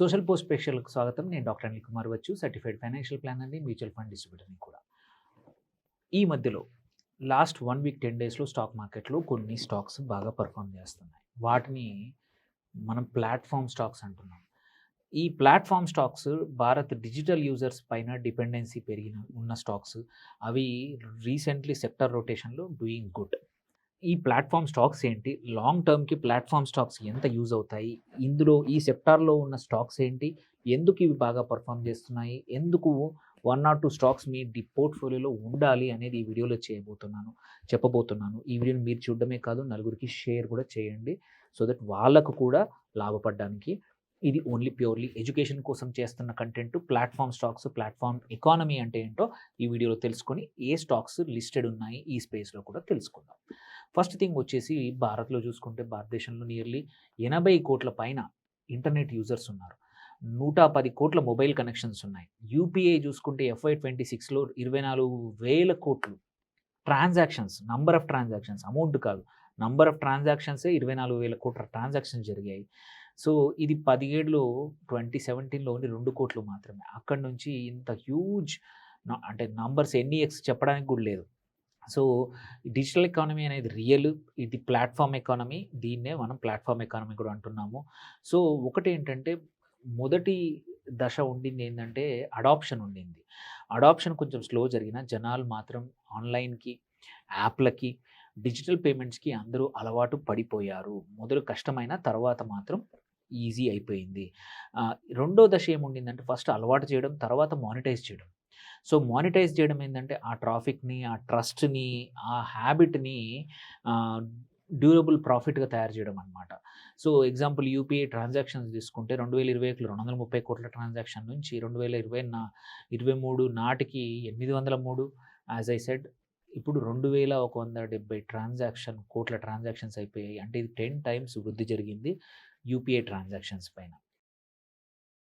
Social post ప్రేక్షకులకు స్వాగతం. నేను డాక్టర్ అనిల్ కుమార్ వచ్చు, సర్టిఫైడ్ ఫైనాన్షియల్ ప్లానర్‌ని, మ్యూచువల్ ఫండ్ డిస్ట్రిబ్యూటర్‌ని కూడా. ఈ మధ్యలో లాస్ట్ 1 వీక్ 10 డేస్‌లో స్టాక్ మార్కెట్‌లో కొన్ని స్టాక్స్ బాగా పెర్ఫార్మ్ చేస్తున్నాయి. వాటిని మనం ప్లాట్‌ఫార్మ్ స్టాక్స్ అంటున్నాం. ఈ platform stocks Bharat digital users పైన డిపెండెన్సీ ఉన్న స్టాక్స్. అవి రీసెంట్‌లీ సెక్టర్ రొటేషన్‌లో డూయింగ్ గుడ్. ఈ ప్లాట్‌ఫార్మ్ స్టాక్స్ ఏంటి? లాంగ్ టర్మ్‌కి ప్లాట్‌ఫార్మ్ స్టాక్స్ ఎంత యూజ్ అవుతాయి? ఇందులో ఈ సెక్టార్‌లో ఉన్న స్టాక్స్ ఏంటి? ఎందుకు ఇవి బాగా పెర్ఫార్మ్ చేస్తున్నాయి? ఎందుకు 1 ఆర్ 2 స్టాక్స్ మీ పోర్ట్‌ఫోలియోలో ఉండాలి అనేది ఈ వీడియోలో చెప్పబోతున్నాను. ఈ వీడియోని మీరు చూడడమే కాదు, నలుగురికి షేర్ కూడా చేయండి. సో దట్ వాళ్ళకు కూడా లాభపడడానికి. ఇది ఓన్లీ ప్యూర్‌లీ ఎడ్యుకేషన్ కోసం చేస్తున్న content. Platform stocks, platform economy అంటే ఏంటో ఈ వీడియోలో తెలుసుకొని, ఏ స్టాక్స్ లిస్టెడ్ ఉన్నాయి ఈ స్పేస్‌లో కూడా తెలుసుకుందాం. ఫస్ట్ థింగ్ వచ్చేసి, భారత్‌లో చూసుకుంటే భారతదేశంలో నియర్లీ 80 కోట్ల పైన ఇంటర్నెట్ యూజర్స్ ఉన్నారు. 110 కోట్ల మొబైల్ కనెక్షన్స్ ఉన్నాయి. యూపీఐ చూసుకుంటే FY26లో 24,000 కోట్లు నంబర్ ఆఫ్ ట్రాన్సాక్షన్స్, అమౌంట్ కాదు. నంబర్ ఆఫ్ ట్రాన్సాక్షన్సే 24,000 కోట్ల ట్రాన్సాక్షన్స్ జరిగాయి. సో ఇది 10 ఏళ్ళు 2017లో ఓన్లీ 2 కోట్లు మాత్రమే. అక్కడి నుంచి ఇంత హ్యూజ్ అంటే నంబర్స్ ఎన్ని ఎక్స్ చెప్పడానికి కూడా లేదు. సో డిజిటల్ ఎకానమీ అనేది రియల్. ఇది ప్లాట్‌ఫార్మ్ ఎకానమీ. దీన్నే మనం ప్లాట్‌ఫార్మ్ ఎకానమీ కూడా అంటున్నాము. సో ఒకటేంటంటే, మొదటి దశ ఉండిందేందంటే అడాప్షన్ ఉండింది. అడాప్షన్ కొంచెం స్లో జరిగినా జనాలు మాత్రం ఆన్‌లైన్‌కి, యాప్‌లకి, డిజిటల్ పేమెంట్స్‌కి అందరూ అలవాటు పడిపోయారు. మొదలు కష్టమైన తర్వాత మాత్రం ఈజీ అయిపోయింది. రెండో దశ ఏముండిందంటే, ఫస్ట్ అలవాటు చేయడం, తర్వాత మానిటైజ్ చేయడం. సో మానిటైజ్ చేయడం ఏందంటే, ఆ ట్రాఫిక్‌ని, ఆ ట్రస్ట్‌ని, ఆ హ్యాబిట్‌ని ఆహ్, డ్యూరబుల్ ప్రాఫిట్‌గా తయారు చేయడం అనమాట. సో ఎగ్జాంపుల్ యూపీఐ ట్రాన్సాక్షన్స్ తీసుకుంటే 2021లో 230 కోట్ల ట్రాన్సాక్షన్ నుంచి 2023 నాటికి 803, యాస్ ఐ సెడ్ ఇప్పుడు 2170 కోట్ల ట్రాన్సాక్షన్స్ అయిపోయాయి. అంటే ఇది 10 టైమ్స్ వృద్ధి జరిగింది యూపీఐ ట్రాన్సాక్షన్స్ పైన.